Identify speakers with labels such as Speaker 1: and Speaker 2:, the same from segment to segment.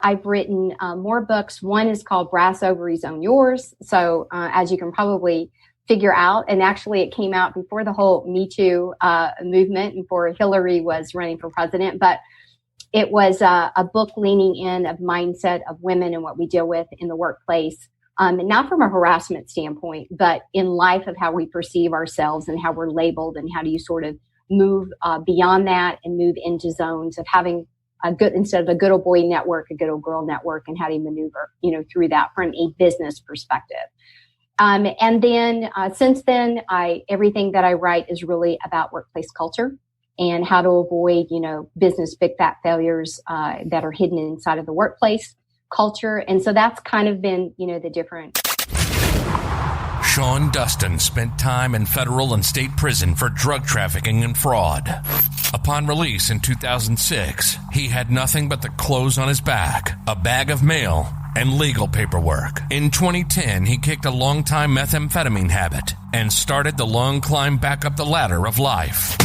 Speaker 1: I've written more books. One is called Brass Ovaries Own Yours. So as you can probably figure out, and actually it came out before the whole Me Too movement and before Hillary was running for president. But it was a book leaning in of mindset of women and what we deal with in the workplace. And not from a harassment standpoint, but in life of how we perceive ourselves and how we're labeled, and how do you sort of move beyond that and move into zones of having a good, instead of a good old boy network, a good old girl network, and how do you maneuver, through that from a business perspective. And then since then, everything that I write is really about workplace culture and how to avoid, business big fat failures that are hidden inside of the workplace culture. And so that's kind of been, the different.
Speaker 2: Sean Dustin spent time in federal and state prison for drug trafficking and fraud. Upon release in 2006, he had nothing but the clothes on his back, a bag of mail, and legal paperwork. In 2010, he kicked a long-time methamphetamine habit and started the long climb back up the ladder of life.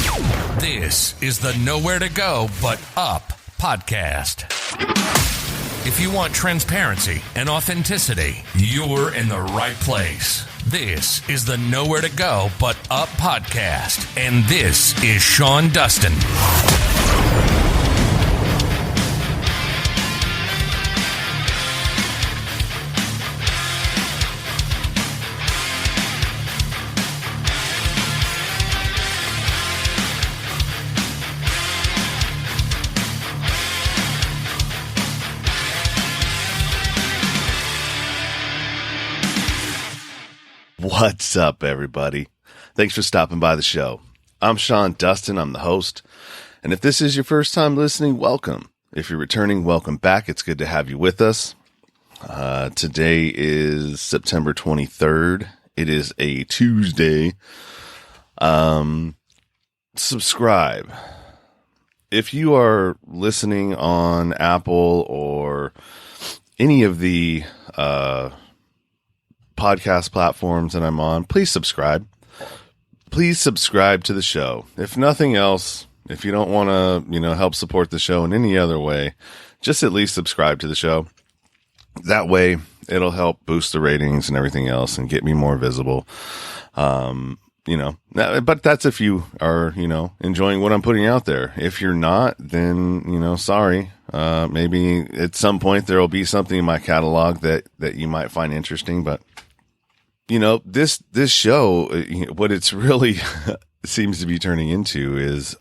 Speaker 2: This is the Nowhere to Go But Up podcast. If you want transparency and authenticity, you're in the right place. This is the Nowhere to Go But Up podcast, and this is Sean Dustin.
Speaker 3: What's up, everybody? Thanks for stopping by the show. I'm Sean Dustin. I'm the host. And if this is your first time listening, welcome. If you're returning, welcome back. It's good to have you with us. Today is September 23rd. It is a Tuesday. Subscribe. If you are listening on Apple or any of the podcast platforms that I'm on, please subscribe. Please subscribe to the show. If nothing else, if you don't want to, help support the show in any other way, just at least subscribe to the show. That way, it'll help boost the ratings and everything else and get me more visible. But that's if you are, enjoying what I'm putting out there. If you're not, then, sorry. Maybe at some point there will be something in my catalog that you might find interesting, but this show, what it's really seems to be turning into is,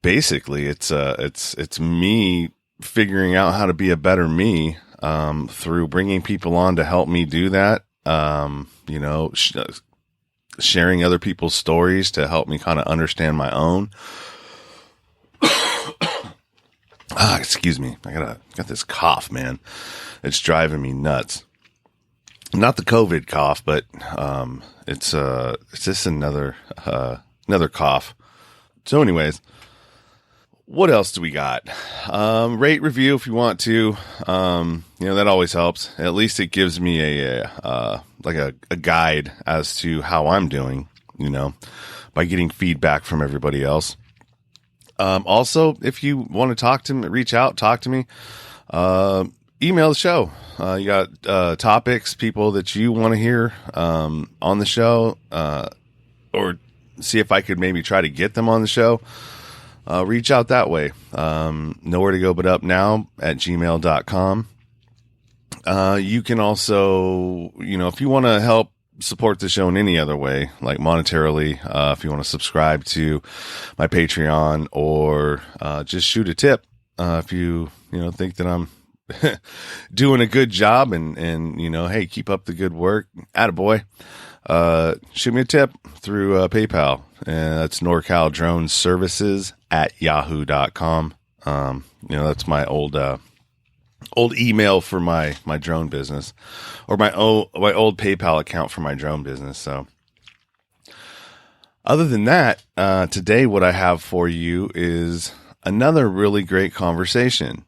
Speaker 3: basically it's me figuring out how to be a better me, through bringing people on to help me do that. Sharing other people's stories to help me kind of understand my own. Excuse me. I got this cough, man. It's driving me nuts. Not the COVID cough, but it's just another cough. So anyways, what else do we got? Rate, review if you want to. That always helps. At least it gives me a guide as to how I'm doing, by getting feedback from everybody else. Also, if you want to talk to me, reach out, talk to me, email the show. You got topics, people that you want to hear on the show, or see if I could maybe try to get them on the show. Reach out that way. Nowhere to go but up now at gmail.com. You can also, if you want to help support the show in any other way, like monetarily, if you want to subscribe to my Patreon, or just shoot a tip, if you think that I'm doing a good job and hey, keep up the good work, attaboy. Shoot me a tip through PayPal, and that's NorCal Drone Services at yahoo.com. That's my old email for my drone business, or my old PayPal account for my drone business. So other than that, today what I have for you is another really great conversation.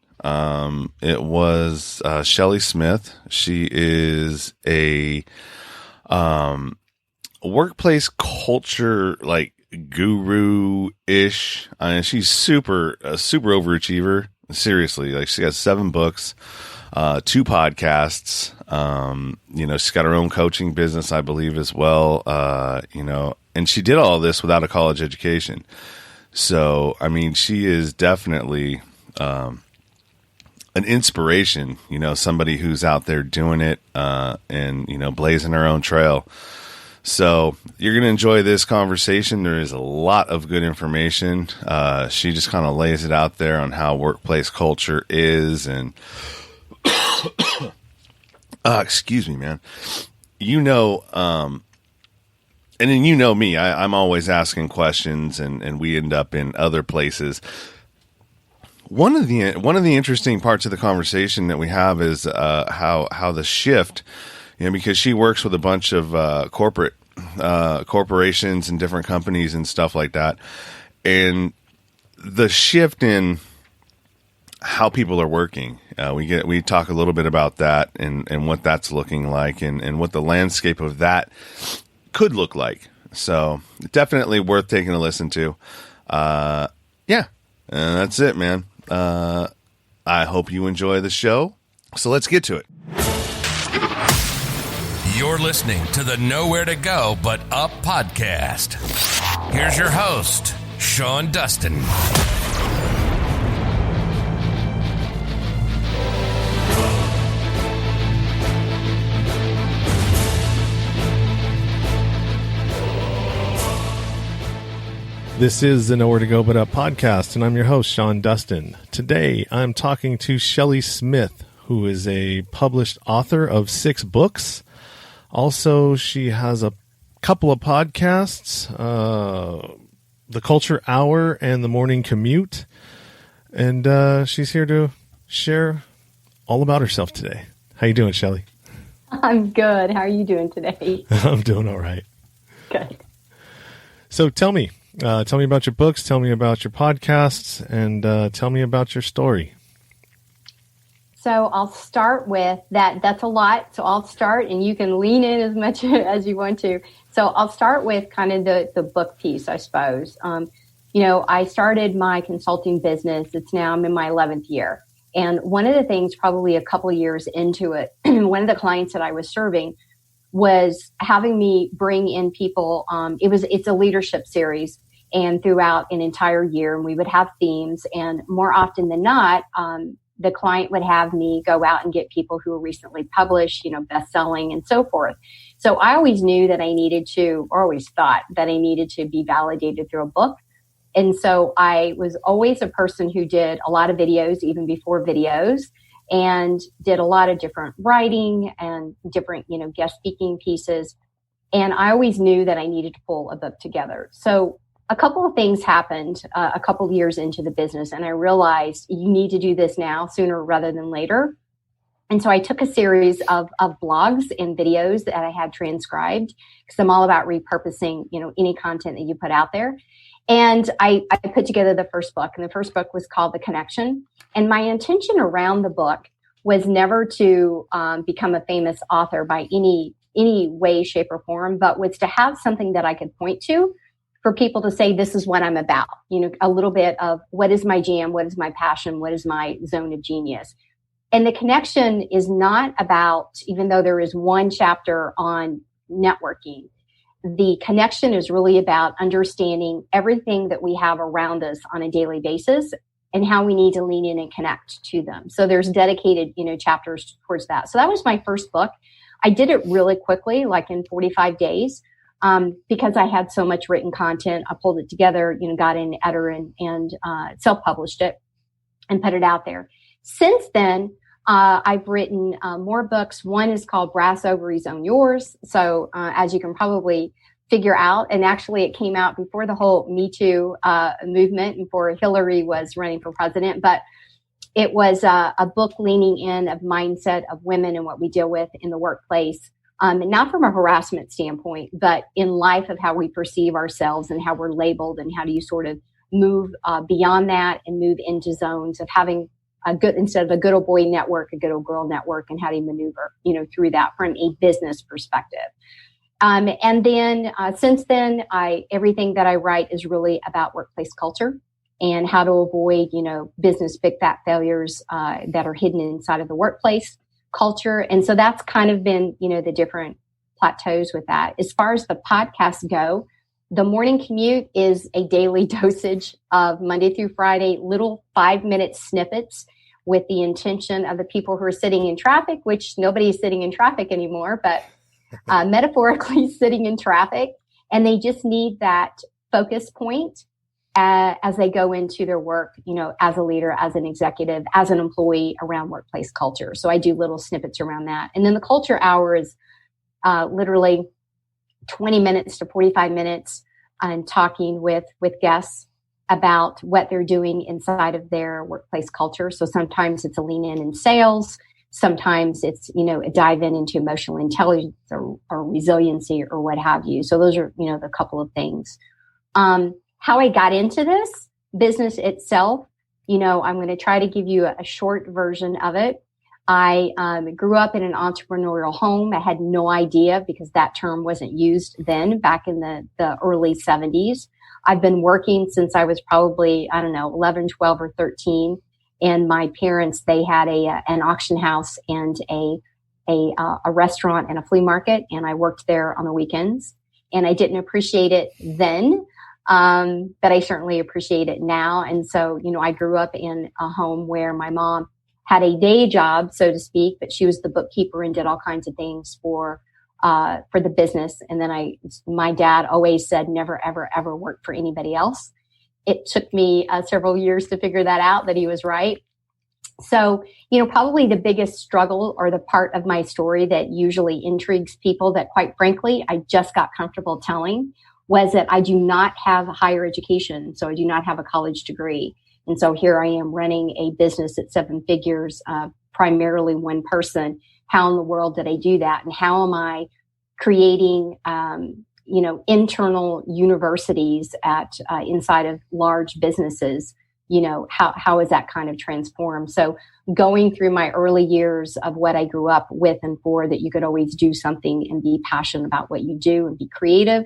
Speaker 3: It was Shelley Smith. She is a workplace culture guru-ish. She's a super overachiever. Seriously, like she has 7 books, 2 podcasts. She's got her own coaching business, I believe, as well. And she did all this without a college education. So, I mean, she is definitely an inspiration, somebody who's out there doing it and blazing her own trail. So you're going to enjoy this conversation. There is a lot of good information. She just kind of lays it out there on how workplace culture is. And excuse me, man. And then me, I'm always asking questions and we end up in other places. One of the interesting parts of the conversation that we have is how the shift, because she works with a bunch of corporations and different companies and stuff like that, and the shift in how people are working. We talk a little bit about that and what that's looking like and what the landscape of that could look like. So definitely worth taking a listen to. And that's it, man. I hope you enjoy the show. So let's get to it.
Speaker 2: You're listening to the Nowhere to Go But Up podcast. Here's your host, Sean Dustin.
Speaker 4: This is the Nowhere to Go But Up podcast, and I'm your host, Sean Dustin. Today, I'm talking to Shelley Smith, who is a published author of 6 books. Also, she has a couple of podcasts, The Culture Hour and The Morning Commute, and she's here to share all about herself today. How you doing, Shelley?
Speaker 1: I'm good. How are you doing today?
Speaker 4: I'm doing all right.
Speaker 1: Good.
Speaker 4: So tell me about your books, tell me about your podcasts, and tell me about your story.
Speaker 1: So I'll start with that. That's a lot. So I'll start, and you can lean in as much as you want to. So I'll start with kind of the book piece, I suppose. I started my consulting business. I'm in my 11th year. And one of the things, probably a couple of years into it, one of the clients that I was serving was having me bring in people. It's a leadership series, and throughout an entire year, and we would have themes, and more often than not, the client would have me go out and get people who were recently published, best-selling and so forth. So I always knew that I needed to, or always thought that I needed to be validated through a book. And so I was always a person who did a lot of videos, even before videos, and did a lot of different writing and different, guest speaking pieces. And I always knew that I needed to pull a book together. So a couple of things happened a couple of years into the business, and I realized you need to do this now, sooner rather than later. And so I took a series of blogs and videos that I had transcribed, because I'm all about repurposing, any content that you put out there. And I put together the first book, and the first book was called The Connection. And my intention around the book was never to become a famous author by any way, shape, or form, but was to have something that I could point to for people to say, this is what I'm about, a little bit of what is my jam, what is my passion, what is my zone of genius. And the connection is not about, even though there is one chapter on networking, the connection is really about understanding everything that we have around us on a daily basis and how we need to lean in and connect to them. So there's dedicated, chapters towards that. So that was my first book. I did it really quickly, like in 45 days. Because I had so much written content, I pulled it together, got an editor and self-published it and put it out there. Since then, I've written more books. One is called Brass Ovaries Own Yours. So as you can probably figure out, and actually it came out before the whole Me Too movement and before Hillary was running for president, but it was a book leaning in of mindset of women and what we deal with in the workplace. Not from a harassment standpoint, but in life of how we perceive ourselves and how we're labeled, and how do you sort of move beyond that and move into zones of having instead of a good old boy network, a good old girl network, and how do you maneuver, through that from a business perspective. And then since then, everything that I write is really about workplace culture. and how to avoid, business big fat failures that are hidden inside of the workplace culture. And so that's kind of been, the different plateaus with that. As far as the podcasts go, the morning commute is a daily dosage of Monday through Friday, little 5-minute snippets with the intention of the people who are sitting in traffic, which nobody is sitting in traffic anymore, but metaphorically sitting in traffic. And they just need that focus point as they go into their work, as a leader, as an executive, as an employee around workplace culture. So I do little snippets around that. And then the culture hour is literally 20 minutes to 45 minutes and talking with guests about what they're doing inside of their workplace culture. So sometimes it's a lean in sales. Sometimes it's, a dive into emotional intelligence or resiliency or what have you. So those are, the couple of things. How I got into this business itself, I'm going to try to give you a short version of it. I grew up in an entrepreneurial home. I had no idea because that term wasn't used then back in the early 70s. I've been working since I was probably, 11, 12, or 13. And my parents, they had an auction house and a restaurant and a flea market. And I worked there on the weekends. And I didn't appreciate it then, but I certainly appreciate it now. And so, I grew up in a home where my mom had a day job, so to speak, but she was the bookkeeper and did all kinds of things for the business. And then my dad always said, never, ever, ever work for anybody else. It took me several years to figure that out, that he was right. So, probably the biggest struggle or the part of my story that usually intrigues people that, quite frankly, I just got comfortable telling was that I do not have higher education. So I do not have a college degree. And so here I am running a business at 7 figures, primarily one person. How in the world did I do that? And how am I creating, internal universities inside of large businesses? How is that kind of transformed? So going through my early years of what I grew up with and for, that you could always do something and be passionate about what you do and be creative,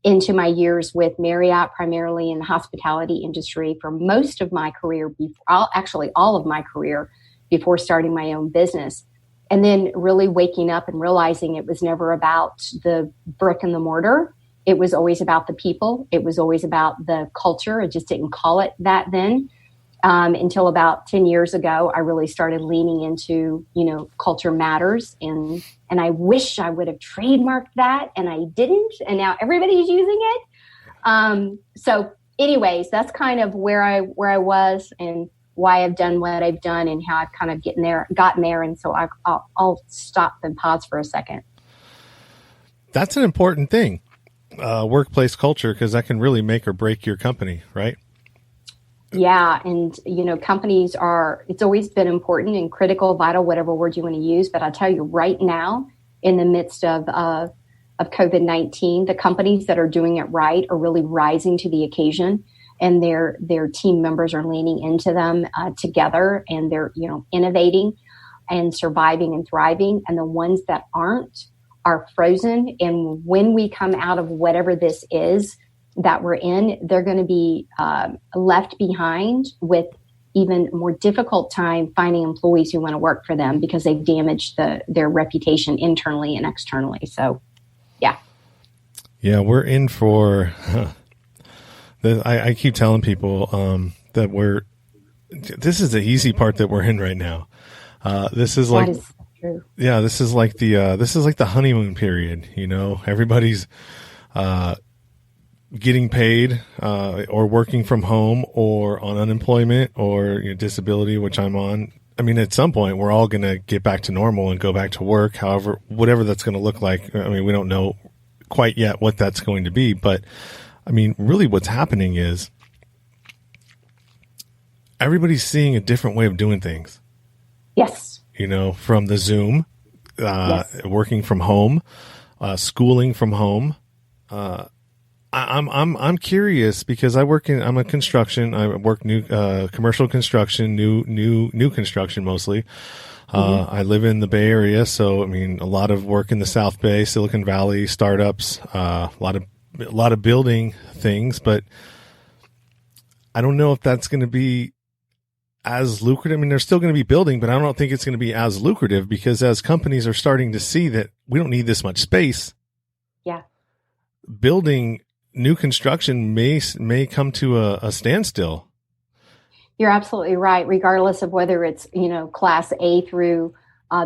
Speaker 1: into my years with Marriott, primarily in the hospitality industry for most of my career, all of my career before starting my own business. And then really waking up and realizing it was never about the brick and the mortar. It was always about the people. It was always about the culture. I just didn't call it that then. Until about 10 years ago, I really started leaning into, culture matters. And I wish I would have trademarked that, and I didn't. And now everybody's using it. So anyways, that's kind of where I was and why I've done what I've done and how I've kind of gotten there. And so I'll stop and pause for a second.
Speaker 4: That's an important thing, workplace culture, because that can really make or break your company, right?
Speaker 1: Yeah. And, companies it's always been important and critical, vital, whatever word you want to use. But I'll tell you right now, in the midst of COVID-19, the companies that are doing it right are really rising to the occasion, and their team members are leaning into them together, and they're, innovating and surviving and thriving. And the ones that aren't are frozen. And when we come out of whatever this is that we're in, they're going to be left behind with even more difficult time finding employees who want to work for them because they've damaged their reputation internally and externally. So, yeah. Yeah,
Speaker 4: we're in for, I keep telling people that this is the easy part that we're in right now. This is like, true. Yeah, this is like the honeymoon period, everybody's, getting paid or working from home or on unemployment or disability, which I'm on. I mean, at some point, we're all going to get back to normal and go back to work, whatever that's going to look like. I mean, we don't know quite yet what that's going to be. But, I mean, really what's happening is everybody's seeing a different way of doing things.
Speaker 1: Yes.
Speaker 4: From the Zoom, yes. Working from home, schooling from home, I'm curious because I'm a construction. I work new commercial construction, new construction mostly. I live in the Bay Area, so I mean a lot of work in the South Bay, Silicon Valley, startups, a lot of building things. But I don't know if that's going to be as lucrative. I mean, they're still going to be building, but I don't think it's going to be as lucrative because as companies are starting to see that we don't need this much space.
Speaker 1: Yeah.
Speaker 4: Building new construction may come to a standstill.
Speaker 1: You're absolutely right. Regardless of whether it's, class A through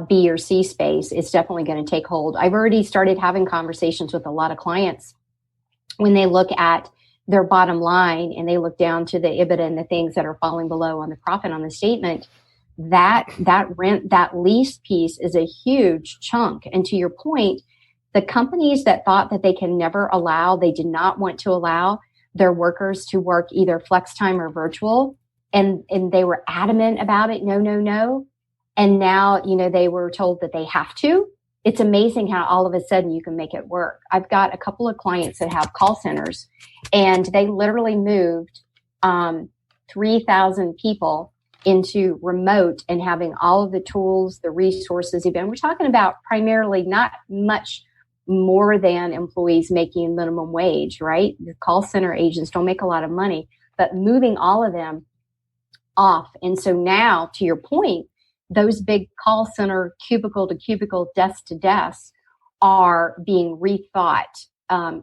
Speaker 1: B or C space, it's definitely going to take hold. I've already started having conversations with a lot of clients when they look at their bottom line and they look down to the EBITDA and the things that are falling below on the profit on the statement. That rent, that lease piece is a huge chunk. And to your point, the companies that thought that they did not want to allow their workers to work either flex time or virtual, and they were adamant about it, no. And now, they were told that they have to. It's amazing how all of a sudden you can make it work. I've got a couple of clients that have call centers, and they literally moved 3,000 people into remote and having all of the tools, the resources. Even we're talking about primarily not much more than employees making minimum wage, right? The call center agents don't make a lot of money, but moving all of them off. And so now, to your point, those big call center cubicle to cubicle, desk to desk are being rethought,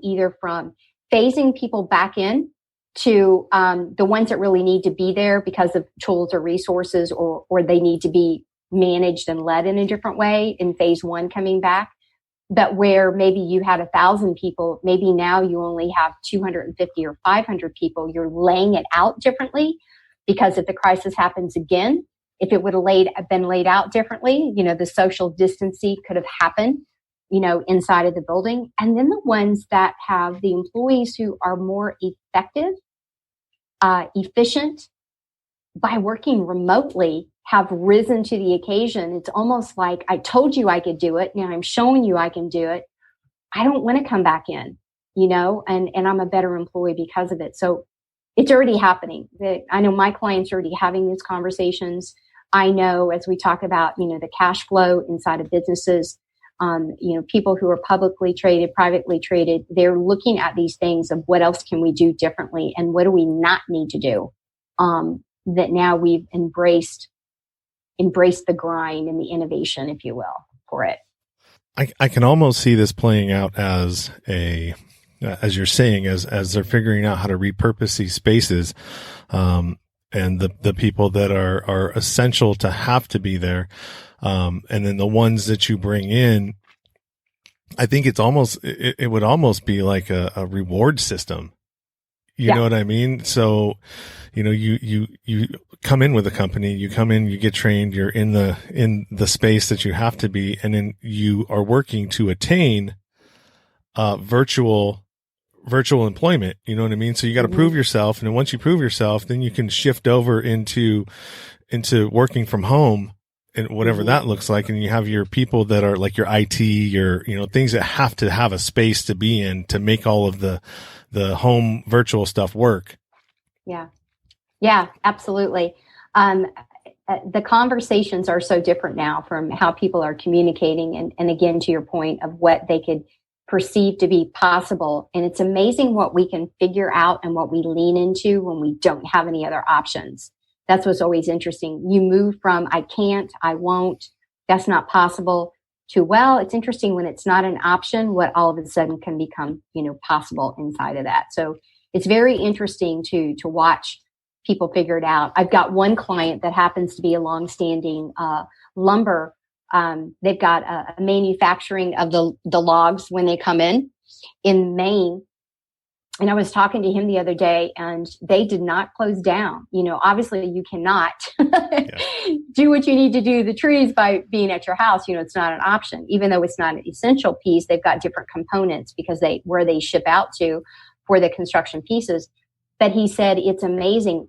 Speaker 1: either from phasing people back in to the ones that really need to be there because of tools or resources, or they need to be managed and led in a different way in phase one coming back. But where maybe you had 1,000 people, maybe now you only have 250 or 500 people. You're laying it out differently because if the crisis happens again, if it would have been laid out differently, the social distancing could have happened, inside of the building. And then the ones that have the employees who are more effective, efficient by working remotely have risen to the occasion. It's almost like I told you I could do it. Now I'm showing you I can do it. I don't want to come back in, and I'm a better employee because of it. So it's already happening. I know my clients are already having these conversations. I know as we talk about, the cash flow inside of businesses, people who are publicly traded, privately traded, they're looking at these things of what else can we do differently and what do we not need to do, that now we've embraced the grind and the innovation, if you will, for it.
Speaker 4: I can almost see this playing out as you're saying, as they're figuring out how to repurpose these spaces, and the people that are essential to have to be there, and then the ones that you bring in. I think it would almost be like a reward system. You know what I mean? So, you come in with a company, you come in, you get trained, you're in the space that you have to be, and then you are working to attain virtual employment. You know what I mean? So you got to prove yourself. And then once you prove yourself, then you can shift over into working from home and whatever that looks like. And you have your people that are like your IT, your, things that have to have a space to be in to make all of the home virtual stuff work. Yeah.
Speaker 1: Yeah, absolutely. The conversations are so different now from how people are communicating. And again, to your point of what they could perceived to be possible. And it's amazing what we can figure out and what we lean into when we don't have any other options. That's what's always interesting. You move from I can't, I won't, that's not possible to, well, it's interesting when it's not an option, what all of a sudden can become, possible inside of that. So it's very interesting to watch people figure it out. I've got one client that happens to be a longstanding lumber. They've got a manufacturing of the logs when they come in Maine. And I was talking to him the other day and they did not close down. Obviously you cannot do what you need to do to the trees by being at your house. It's not an option, even though it's not an essential piece. They've got different components because where they ship out to for the construction pieces. But he said, it's amazing.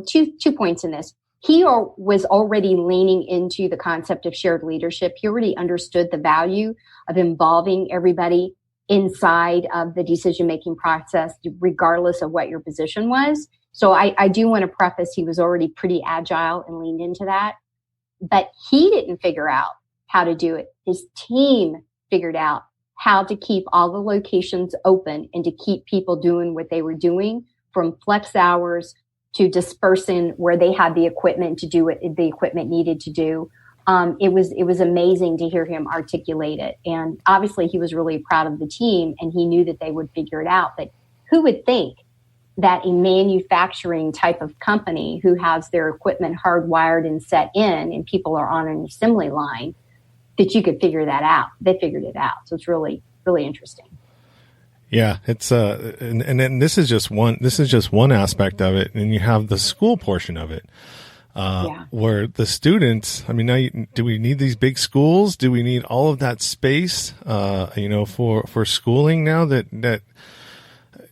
Speaker 1: Two points in this. He was already leaning into the concept of shared leadership. He already understood the value of involving everybody inside of the decision-making process, regardless of what your position was. So I do want to preface, he was already pretty agile and leaned into that. But he didn't figure out how to do it. His team figured out how to keep all the locations open and to keep people doing what they were doing, from flex hours to dispersing where they had the equipment to do what the equipment needed to do. It was amazing to hear him articulate it. And obviously he was really proud of the team, and he knew that they would figure it out. But who would think that a manufacturing type of company who has their equipment hardwired and set in and people are on an assembly line, that you could figure that out? They figured it out. So it's really, really interesting.
Speaker 4: Yeah, it's and then this is just one aspect of it, and you have the school portion of it, where the students. I mean, now do we need these big schools? Do we need all of that space? For schooling now that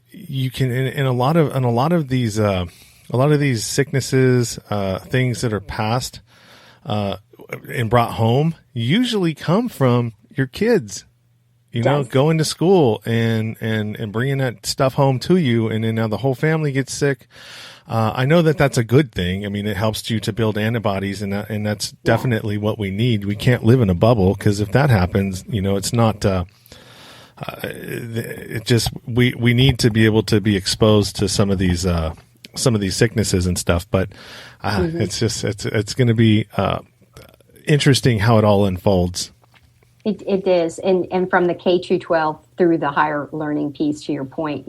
Speaker 4: you can in a lot of these sicknesses, things that are passed and brought home usually come from your kids. Going to school and bringing that stuff home to you, and then now the whole family gets sick. I know that that's a good thing. I mean, it helps you to build antibodies, and that's definitely what we need. We can't live in a bubble, because if that happens, it's not. It just we need to be able to be exposed to some of these sicknesses and stuff. But it's going to be interesting how it all unfolds.
Speaker 1: It is. And from the K-12 through the higher learning piece, to your point,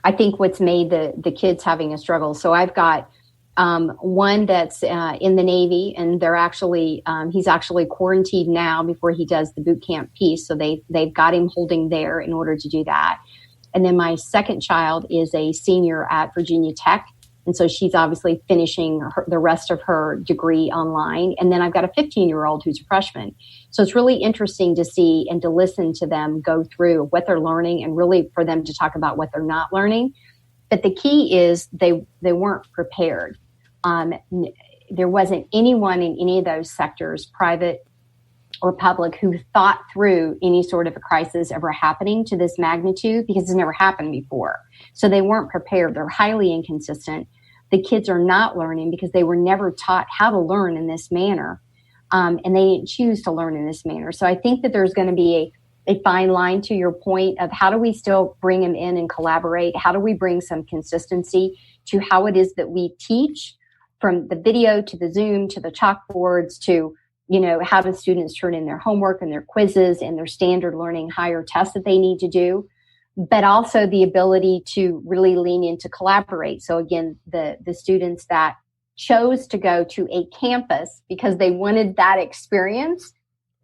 Speaker 1: I think what's made the kids having a struggle. So I've got one that's in the Navy, and they're actually, he's actually quarantined now before he does the boot camp piece. So they've got him holding there in order to do that. And then my second child is a senior at Virginia Tech. And so she's obviously finishing the rest of her degree online. And then I've got a 15-year-old who's a freshman. So it's really interesting to see and to listen to them go through what they're learning, and really for them to talk about what they're not learning. But the key is they weren't prepared. There wasn't anyone in any of those sectors, private or public, who thought through any sort of a crisis ever happening to this magnitude, because it's never happened before. So they weren't prepared. They're highly inconsistent. The kids are not learning because they were never taught how to learn in this manner. And they didn't choose to learn in this manner. So I think that there's going to be a fine line, to your point, of how do we still bring them in and collaborate? How do we bring some consistency to how it is that we teach, from the video to the Zoom to the chalkboards to, how do students turn in their homework and their quizzes and their standard learning higher tests that they need to do, but also the ability to really lean in to collaborate. So again, the students that chose to go to a campus because they wanted that experience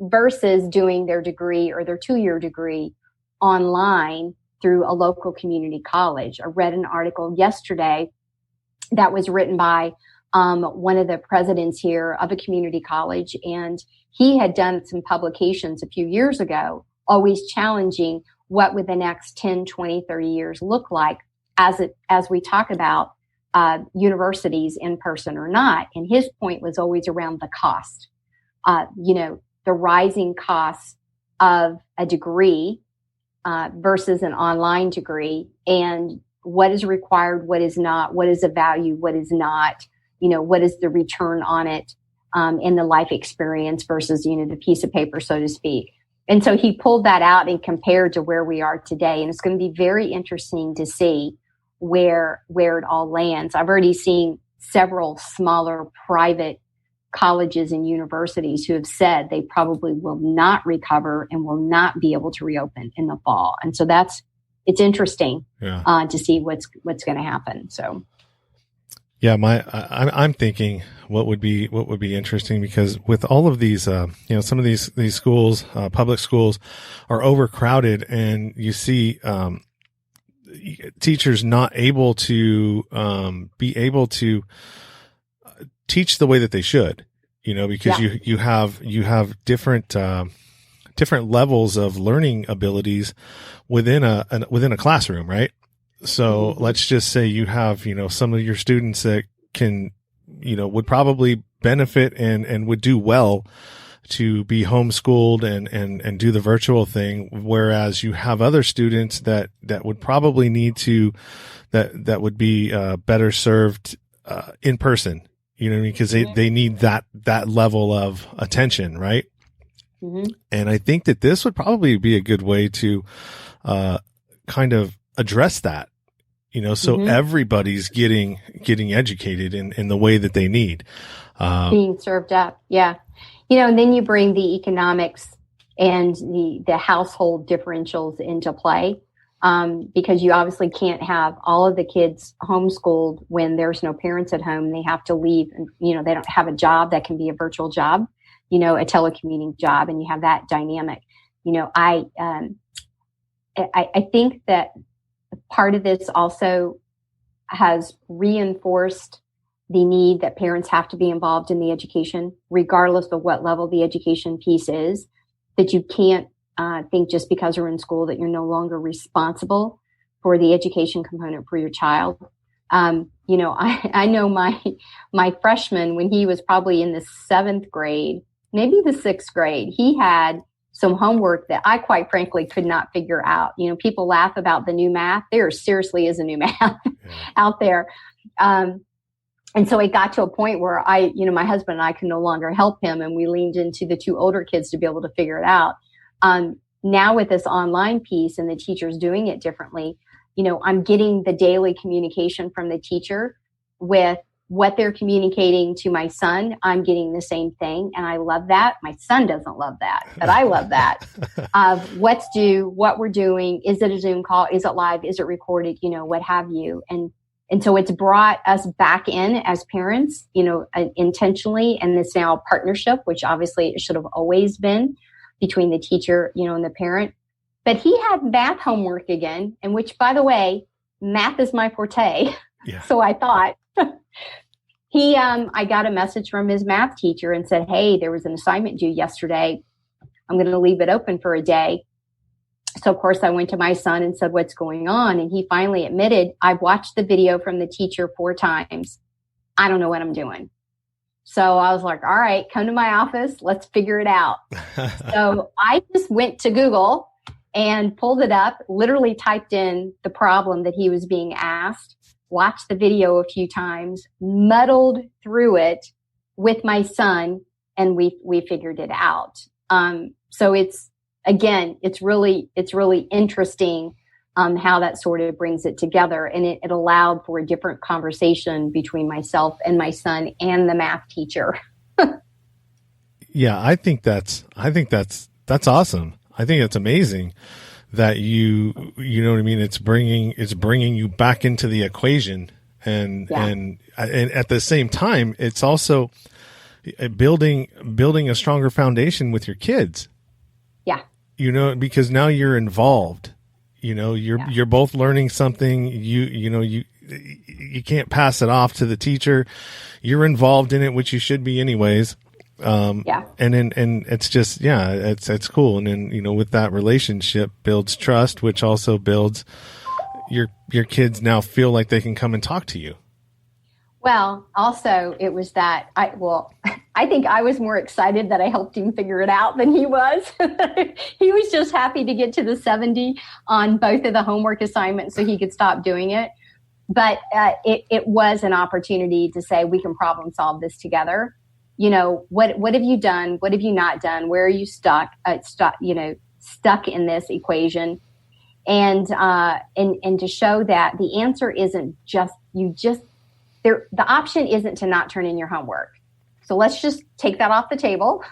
Speaker 1: versus doing their degree or their 2-year degree online through a local community college. I read an article yesterday that was written by one of the presidents here of a community college, and he had done some publications a few years ago, always challenging what would the next 10, 20, 30 years look like as we talk about universities in person or not. And his point was always around the cost, the rising costs of a degree versus an online degree, and what is required, what is not, what is a value, what is not, what is the return on it in the life experience versus, the piece of paper, so to speak. And so he pulled that out and compared to where we are today. And it's going to be very interesting to see where it all lands. I've already seen several smaller private colleges and universities who have said they probably will not recover and will not be able to reopen in the fall. And so it's interesting to see what's going to happen. So.
Speaker 4: Yeah, I'm thinking what would be interesting, because with all of these, some of these schools, public schools, are overcrowded, and you see teachers not able to be able to teach the way that they should, because you have different levels of learning abilities within a classroom, right? So let's just say you have, some of your students that can, would probably benefit and would do well to be homeschooled and do the virtual thing. Whereas you have other students that would probably need to, that would be better served in person, because they need that level of attention. Right. Mm-hmm. And I think that this would probably be a good way to kind of address that. so everybody's getting educated in the way that they need.
Speaker 1: Being served up. Yeah. And then you bring the economics and the household differentials into play. Because you obviously can't have all of the kids homeschooled when there's no parents at home. They have to leave and, they don't have a job that can be a virtual job, a telecommuting job, and you have that dynamic. I think that part of this also has reinforced the need that parents have to be involved in the education, regardless of what level the education piece is, that you can't think just because you're in school that you're no longer responsible for the education component for your child. I know my freshman, when he was probably in the 7th grade, maybe the 6th grade, he had some homework that I quite frankly could not figure out. People laugh about the new math. There seriously is a new math out there. And so it got to a point where my husband and I could no longer help him, and we leaned into the 2 older kids to be able to figure it out. Now with this online piece and the teachers doing it differently, I'm getting the daily communication from the teacher with what they're communicating to my son. I'm getting the same thing. And I love that. My son doesn't love that, but I love that. Of what's due, what we're doing. Is it a Zoom call? Is it live? Is it recorded? What have you? And so it's brought us back in as parents, intentionally. And it's now a partnership, which obviously it should have always been between the teacher, and the parent. But he had math homework again, and which, by the way, math is my forte. Yeah. So I thought I got a message from his math teacher and said, hey, there was an assignment due yesterday. I'm going to leave it open for a day. So of course I went to my son and said, what's going on? And he finally admitted, I've watched the video from the teacher 4 times. I don't know what I'm doing. So I was like, all right, come to my office. Let's figure it out. So I just went to Google and pulled it up, literally typed in the problem that he was being asked, watched the video a few times, muddled through it with my son, and we figured it out. So it's really interesting how that sort of brings it together. And it allowed for a different conversation between myself and my son and the math teacher.
Speaker 4: Yeah, I think that's awesome. I think it's amazing that you know what I mean? It's bringing you back into the equation, and at the same time, it's also building a stronger foundation with your kids.
Speaker 1: Yeah.
Speaker 4: Because now you're involved. You're both learning something. You can't pass it off to the teacher. You're involved in it, which you should be anyways. And it's just, it's cool. And then, with that relationship builds trust, which also builds your kids now feel like they can come and talk to you.
Speaker 1: Well, also it was that I think I was more excited that I helped him figure it out than he was. He was just happy to get to the 70 on both of the homework assignments so he could stop doing it. But it was an opportunity to say, we can problem solve this together. What have you done? What have you not done? Where are you stuck in this equation? And to show that the answer isn't the option isn't to not turn in your homework. So let's just take that off the table,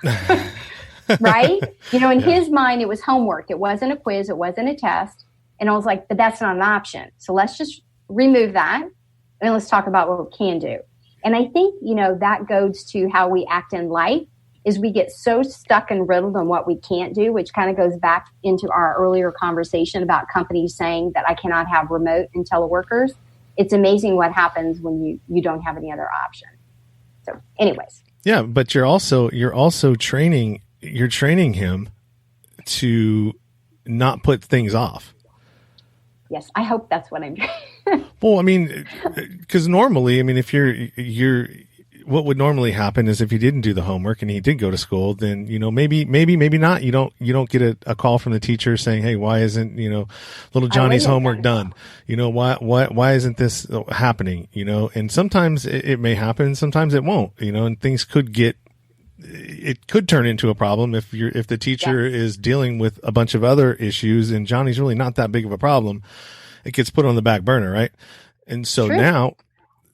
Speaker 1: right? In his mind, it was homework. It wasn't a quiz. It wasn't a test. And I was like, but that's not an option. So let's just remove that and let's talk about what we can do. And I think, that goes to how we act in life, is we get so stuck and riddled on what we can't do, which kind of goes back into our earlier conversation about companies saying that I cannot have remote and teleworkers. It's amazing what happens when you don't have any other option. So anyways.
Speaker 4: Yeah, but you're also training him to not put things off.
Speaker 1: Yes, I hope that's what I'm doing.
Speaker 4: Well, I mean, because normally, if you're what would normally happen is if he didn't do the homework and he did go to school, then, maybe not. You don't get a call from the teacher saying, hey, why isn't, little Johnny's homework done? Why isn't this happening? And sometimes it may happen. Sometimes it won't, and things it could turn into a problem if the teacher is dealing with a bunch of other issues and Johnny's really not that big of a problem. it gets put on the back burner, right? And so
Speaker 1: True.
Speaker 4: now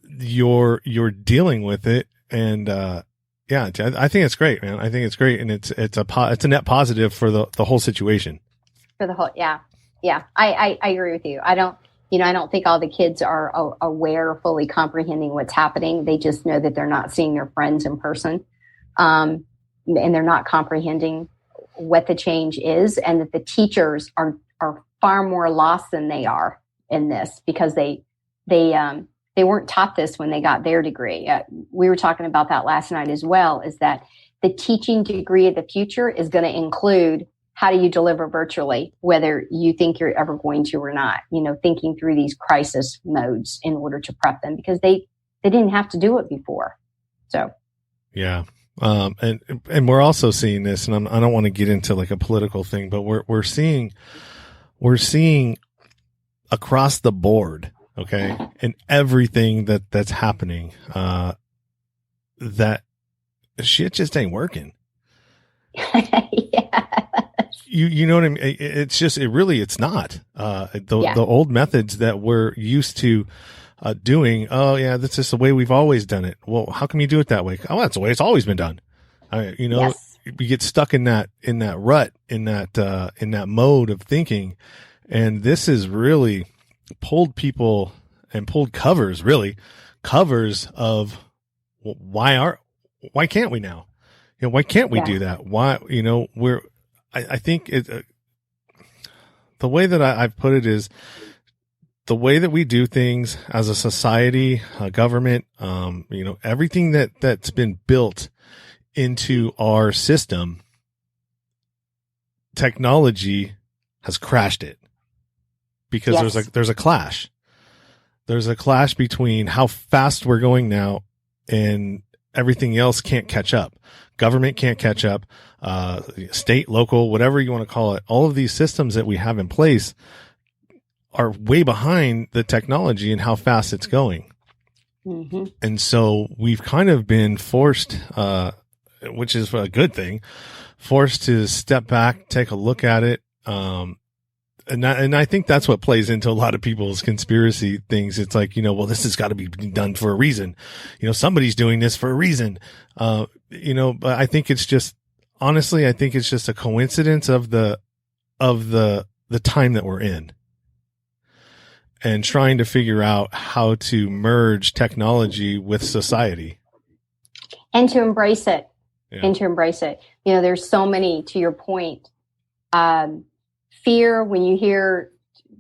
Speaker 4: you're dealing with it, and yeah, I think it's great, man. I think it's great, and it's a net positive for the whole situation.
Speaker 1: For the whole, yeah. I agree with you. I don't think all the kids are aware, fully comprehending what's happening. They just know that they're not seeing their friends in person, and they're not comprehending what the change is, and that the teachers are far more lost than they are in this, because they weren't taught this when they got their degree. We were talking about that last night as well, is that the teaching degree of the future is going to include how do you deliver virtually, whether you think you're ever going to or not, thinking through these crisis modes in order to prep them, because they didn't have to do it before. So,
Speaker 4: yeah. And we're also seeing this, and I don't want to get into like a political thing, but we're seeing across the board, okay, and everything that's happening, that shit just ain't working.
Speaker 1: Yeah.
Speaker 4: You know what I mean? It's not, the old methods that we're used to, doing. Oh yeah, that's just the way we've always done it. Well, how come you do it that way? Oh, that's the way it's always been done.
Speaker 1: Yes.
Speaker 4: We get stuck in that rut, in that mode of thinking. And this has really pulled people and pulled covers of why can't we now? Why can't we do that? Why, I think the way that I've put it is the way that we do things as a society, a government, everything that's been built into our system, technology has crashed it, because there's a clash. There's a clash between how fast we're going now and everything else can't catch up. Government can't catch up, state, local, whatever you want to call it. All of these systems that we have in place are way behind the technology and how fast it's going.
Speaker 1: Mm-hmm. And
Speaker 4: so we've kind of been forced, which is a good thing, forced to step back, take a look at it. And I think that's what plays into a lot of people's conspiracy things. It's like, well, this has got to be done for a reason. Somebody's doing this for a reason. But I think it's just, honestly, I think it's just a coincidence of the time that we're in, and trying to figure out how to merge technology with society.
Speaker 1: And to embrace it.
Speaker 4: Yeah.
Speaker 1: There's so many, to your point, fear. When you hear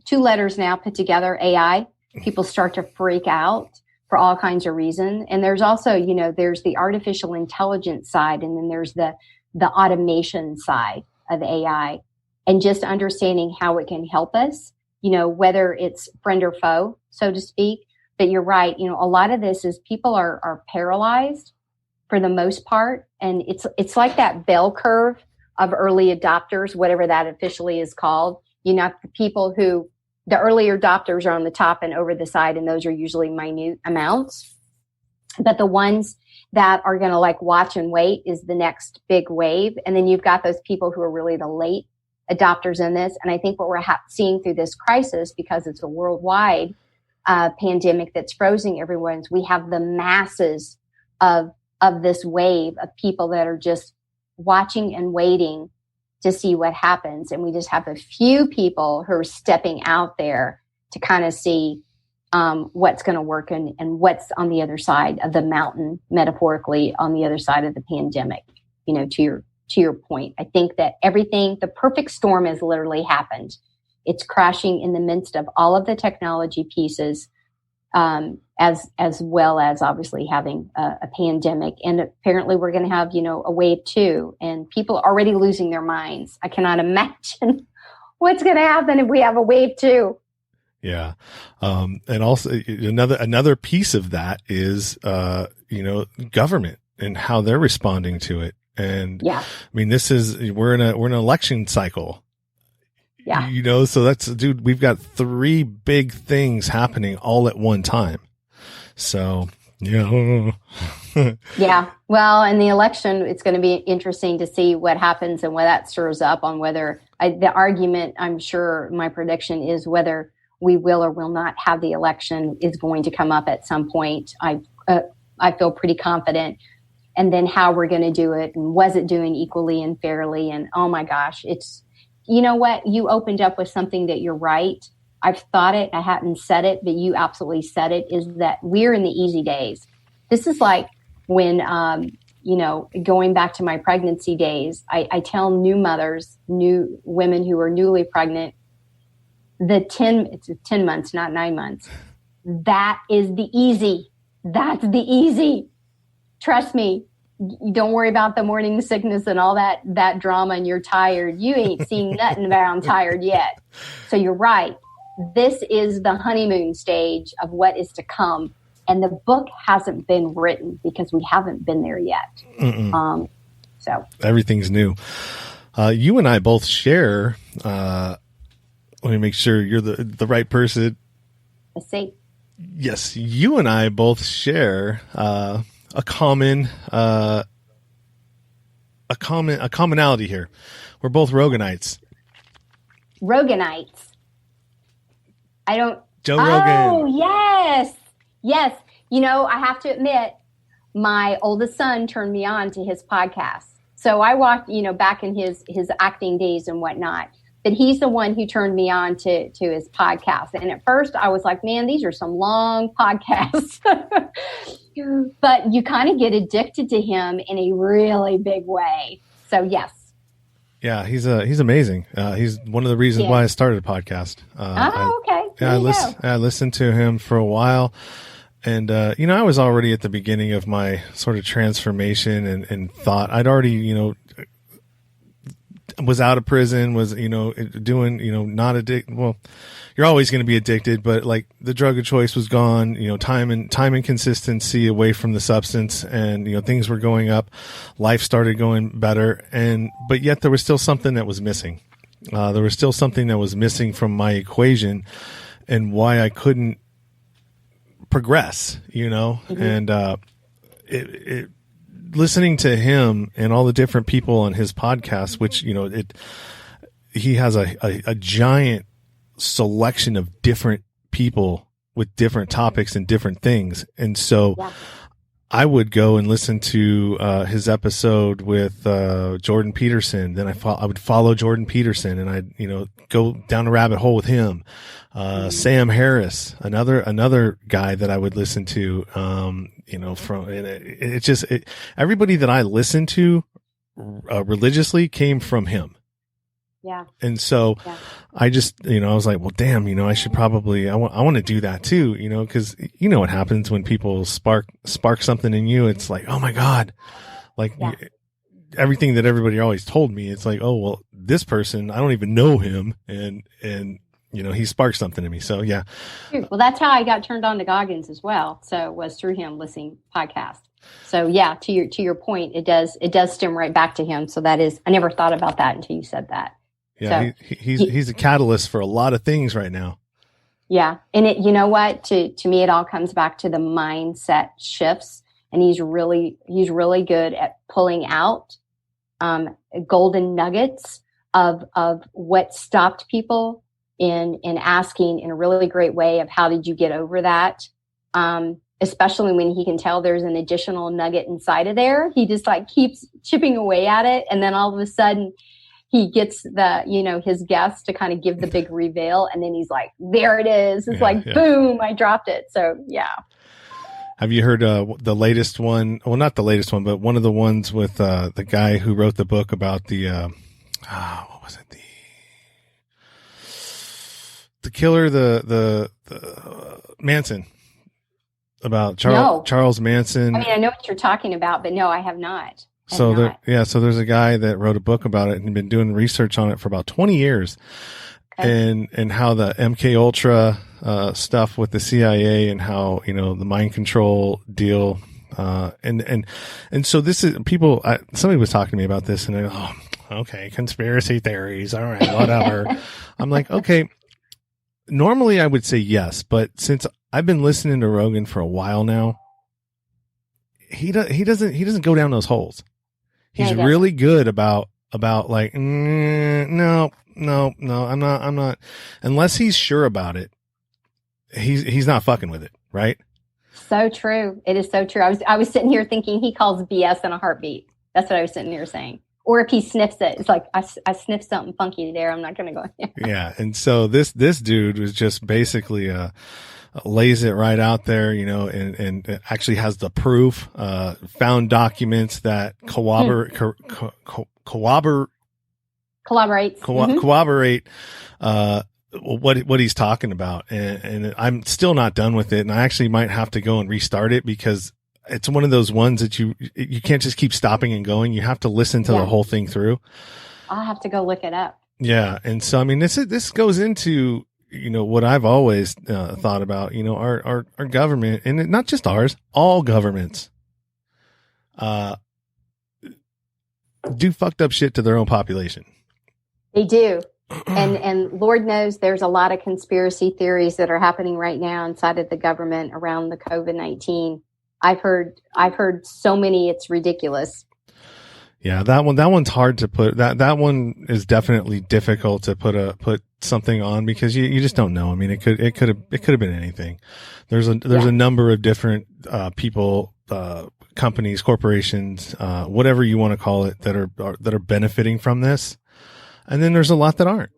Speaker 1: two letters now put together, AI, people start to freak out for all kinds of reasons. And there's also, there's the artificial intelligence side, and then there's the automation side of AI, and just understanding how it can help us, whether it's friend or foe, so to speak. But you're right. A lot of this is people are paralyzed for the most part. And it's like that bell curve of early adopters, whatever that officially is called. The people who, the early adopters are on the top and over the side, and those are usually minute amounts. But the ones that are going to like watch and wait is the next big wave. And then you've got those people who are really the late adopters in this. And I think what we're seeing through this crisis, because it's a worldwide pandemic that's frozen everyone's, we have the masses of this wave of people that are just watching and waiting to see what happens. And we just have a few people who are stepping out there to kind of see what's going to work and what's on the other side of the mountain, metaphorically, on the other side of the pandemic. To your point, I think that the perfect storm has literally happened. It's crashing in the midst of all of the technology pieces, as well as obviously having a pandemic. And apparently we're going to have, a wave 2, and people are already losing their minds. I cannot imagine what's going to happen if we have a wave 2.
Speaker 4: Yeah. And also another piece of that is, government and how they're responding to it. And yeah, I mean, we're in an election cycle.
Speaker 1: Yeah.
Speaker 4: So dude, we've got 3 big things happening all at one time. So,
Speaker 1: yeah. Well, in the election, it's going to be interesting to see what happens and what that stirs up on whether the argument, I'm sure my prediction is whether we will or will not have the election is going to come up at some point. I feel pretty confident. And then how we're going to do it, and was it doing equally and fairly? And oh my gosh, it's, you know what? You opened up with something that you're right. I've thought it, I hadn't said it, but you absolutely said it, is that we're in the easy days. This is like when, going back to my pregnancy days, I tell new mothers, new women who are newly pregnant, it's 10 months, not 9 months. That is the easy. That's the easy. Trust me. Don't worry about the morning sickness and all that drama, and you're tired. You ain't seen nothing about I'm tired yet. So you're right. This is the honeymoon stage of what is to come. And the book hasn't been written because we haven't been there yet. So
Speaker 4: everything's new. You and I both share, let me make sure you're the right person.
Speaker 1: Let's see.
Speaker 4: Yes. You and I both share, a commonality here. We're both Roganites. Joe Rogan.
Speaker 1: Oh, yes. Yes. I have to admit, my oldest son turned me on to his podcast. So I watched, back in his acting days and whatnot. But he's the one who turned me on to his podcast. And at first I was like, man, these are some long podcasts. But you kind of get addicted to him in a really big way. So yes.
Speaker 4: Yeah, he's amazing. He's one of the reasons why I started a podcast.
Speaker 1: Okay.
Speaker 4: Yeah, I listened to him for a while. And, I was already at the beginning of my sort of transformation and thought I'd already, was out of prison, was, doing, not addicted. Well, you're always going to be addicted, but like the drug of choice was gone, time and consistency away from the substance, and, things were going up. Life started going better. But yet there was still something that was missing. There was still something that was missing from my equation, and why I couldn't progress, mm-hmm. And, listening to him and all the different people on his podcast, which, he has a giant selection of different people with different topics and different things. And so I would go and listen to, his episode with, Jordan Peterson. Then I would follow Jordan Peterson, and I'd, go down a rabbit hole with him. Sam Harris, another guy that I would listen to, everybody that I listened to, religiously came from him.
Speaker 1: Yeah.
Speaker 4: And so I just, I was like, well, damn, I should probably, I want to do that too, cause what happens when people spark something in you. It's like, oh my God, like everything that everybody always told me. It's like, oh, well, this person, I don't even know him. And, he sparked something in me. So yeah.
Speaker 1: Well, that's how I got turned on to Goggins as well. So it was through him listening podcast. So yeah, to your point, it does stem right back to him. So that is, I never thought about that until you said that.
Speaker 4: Yeah. So, he's a catalyst for a lot of things right now.
Speaker 1: Yeah. And it, you know what, to me, it all comes back to the mindset shifts, and he's really good at pulling out, golden nuggets of what stopped people in asking in a really great way of how did you get over that? Especially when he can tell there's an additional nugget inside of there. He just like keeps chipping away at it. And then all of a sudden he gets his guests to kind of give the big reveal. And then he's like, there it is. It's boom, I dropped it. So yeah.
Speaker 4: Have you heard the latest one? Well, not the latest one, but one of the ones with the guy who wrote the book about the what was it? The killer, the Manson, about Charles Manson.
Speaker 1: I mean, I know what you're talking about, but no, I have not.
Speaker 4: So there's a guy that wrote a book about it and been doing research on it for about 20 years. Okay. And how the MK Ultra stuff with the CIA, and how, the mind control deal, and so this is people, somebody was talking to me about this, and they're, oh, okay, conspiracy theories. All right, whatever. I'm like, okay, normally I would say yes, but since I've been listening to Rogan for a while now, he doesn't go down those holes. He's really good about like, no, I'm not, unless he's sure about it. he's not fucking with it, right?
Speaker 1: So true. It is so true. I was sitting here thinking he calls BS in a heartbeat. That's what I was sitting here saying. Or if he sniffs it, it's like, I sniffed something funky there. I'm not going to go in there.
Speaker 4: Yeah. And so this dude was just basically, lays it right out there, you know, and actually has the proof, found documents that corroborate, what he's talking about. And I'm still not done with it. And I actually might have to go and restart it because it's one of those ones that you can't just keep stopping and going. You have to listen to the whole thing through.
Speaker 1: I'll have to go look it up.
Speaker 4: Yeah. And so, I mean, this goes into, you know, what I've always thought about, you know, our government, and not just ours, all governments, do fucked up shit to their own population.
Speaker 1: They do. And Lord knows there's a lot of conspiracy theories that are happening right now inside of the government around the COVID-19. I've heard so many, it's ridiculous.
Speaker 4: Yeah, that one's hard to put. That one is definitely difficult to put something on because you just don't know. I mean, it could have been anything. There's a number of different people, companies, corporations, whatever you want to call it, that are benefiting from this, and then there's a lot that aren't.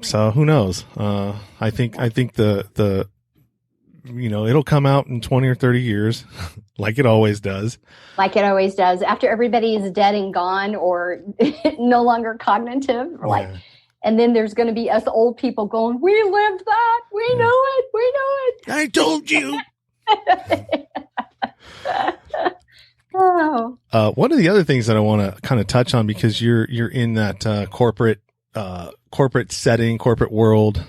Speaker 4: So who knows? I think the you know, it'll come out in 20 or 30 years like it always does. Like it always does. After everybody is dead and gone or no longer cognitive, or and then there's going to be us old people going, we lived that. We know it. I told you. Oh. One of the other things that I want to kind of touch on, because you're in that corporate setting, corporate world.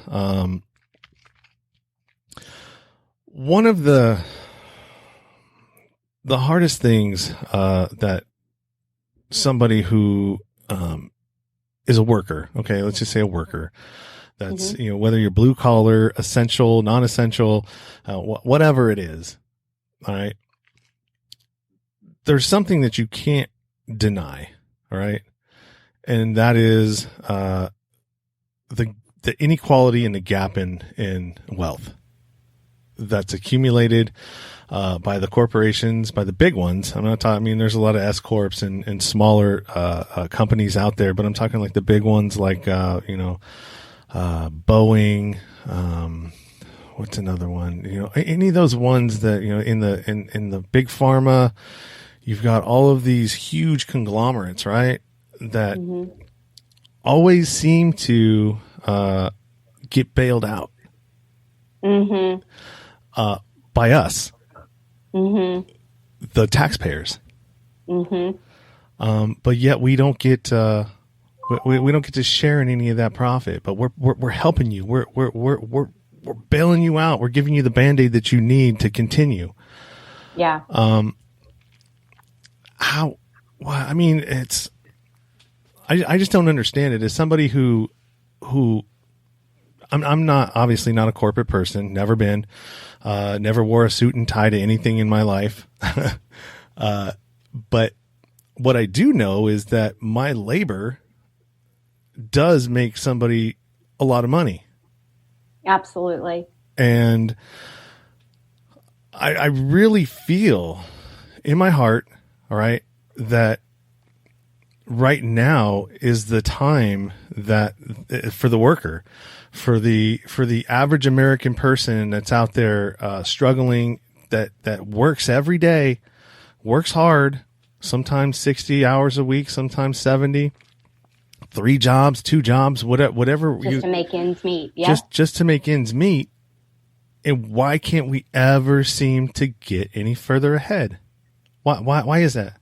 Speaker 4: One of the hardest things that somebody who is a worker, okay, let's just say a worker, that's you know, whether you're blue collar, essential, non-essential, whatever it is, all right, there's something that you can't deny, all right, and that is the inequality and the gap in wealth that's accumulated by the corporations, by the big ones. I'm not talking, I mean, there's a lot of S corps and smaller companies out there, but I'm talking like the big ones, like you know, Boeing. What's another one? You know, any of those ones that, you know, in the big pharma, you've got all of these huge conglomerates, right? That always seem to get bailed out. By us, the taxpayers. But yet we don't get we don't get to share in any of that profit. But we're helping you. We're bailing you out. We're giving you the Band-Aid that you need to continue. Yeah. How? Well, I mean, it's. I just don't understand it. As somebody who I'm not, obviously not a corporate person, never been, never wore a suit and tie to anything in my life. But what I do know is that my labor does make somebody a lot of money. Absolutely. And I really feel in my heart, all right, that right now is the time that for the worker, for the average American person that's out there struggling, that works every day, works hard, sometimes 60 hours a week, sometimes 70, 3 jobs, 2 jobs, whatever. Just to make ends meet. Yeah. Just to make ends meet. And why can't we ever seem to get any further ahead? Why is that?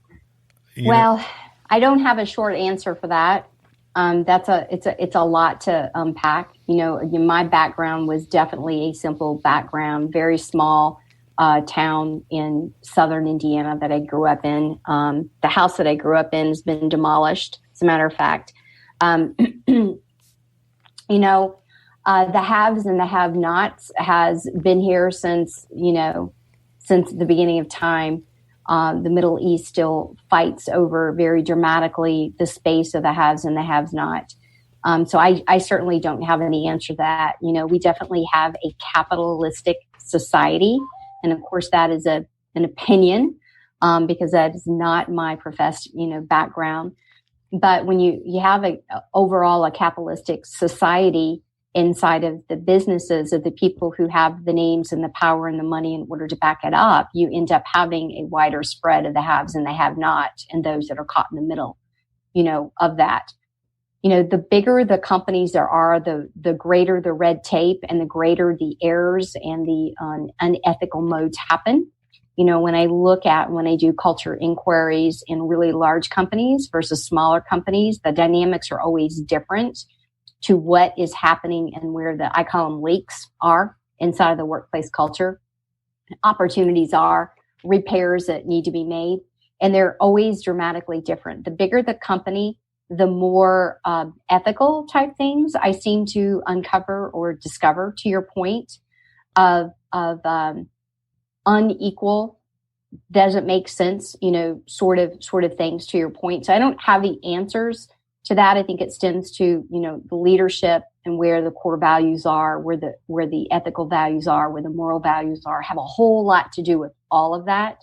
Speaker 4: Well, I don't have a short answer for that. It's a lot to unpack. You know, my background was definitely a simple background, very small town in southern Indiana that I grew up in. The house that I grew up in has been demolished, as a matter of fact. You know, the haves and the have-nots has been here since the beginning of time. The Middle East still fights over very dramatically the space of the haves and the have-not.
Speaker 1: So I certainly don't have any answer to that. We definitely have a capitalistic society. And of course, that is an opinion because that is not my background. But when you have overall a capitalistic society inside of the businesses of the people who have the names and the power and the money in order to back it up, you end up having a wider spread of the haves and the have-not and those that are caught in the middle, of that. The bigger the companies there are, the greater the red tape and the greater the errors and the unethical modes happen. When I do culture inquiries in really large companies versus smaller companies, the dynamics are always different to what is happening and where I call them leaks are inside of the workplace culture. Opportunities are, repairs that need to be made, and they're always dramatically different. The bigger the company, the more ethical type things I seem to uncover or discover, to your point of unequal, doesn't make sense, sort of things, to your point. So I don't have the answers to that. I think it stems to, the leadership and where the core values are, where the ethical values are, where the moral values are, have a whole lot to do with all of that.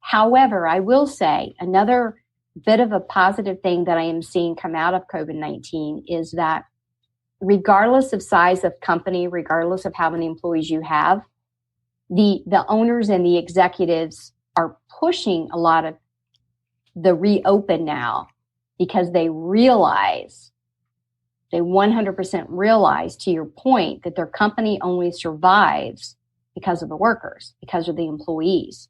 Speaker 1: However, I will say another bit of a positive thing that I am seeing come out of COVID-19 is that regardless of size of company, regardless of how many employees you have, the owners and the executives are pushing a lot of the reopen now because they 100% realize, to your point, that their company only survives because of the workers, because of the employees.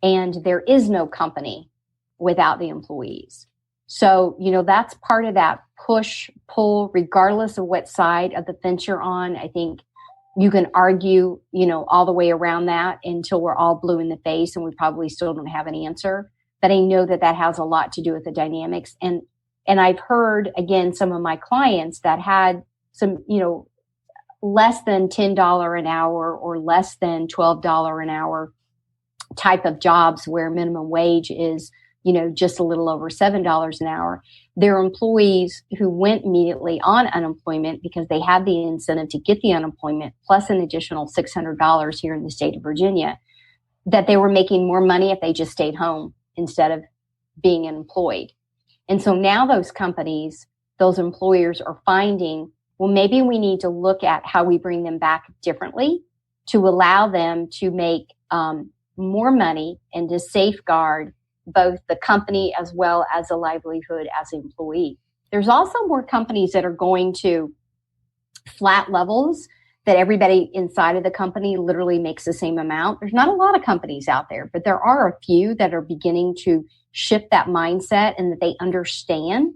Speaker 1: And there is no company without the employees. So, that's part of that push, pull, regardless of what side of the fence you're on. I think you can argue, all the way around that until we're all blue in the face and we probably still don't have an answer. But I know that has a lot to do with the dynamics. And I've heard, again, some of my clients that had some, less than $10 an hour or less than $12 an hour type of jobs where minimum wage is, just a little over $7 an hour. Their employees who went immediately on unemployment because they had the incentive to get the unemployment plus an additional $600 here in the state of Virginia, that they were making more money if they just stayed home instead of being employed. And so now those companies, those employers are finding, well, maybe we need to look at how we bring them back differently to allow them to make more money and to safeguard both the company as well as a livelihood as an employee. There's also more companies that are going to flat levels that everybody inside of the company literally makes the same amount. There's not a lot of companies out there, but there are a few that are beginning to shift that mindset and that they understand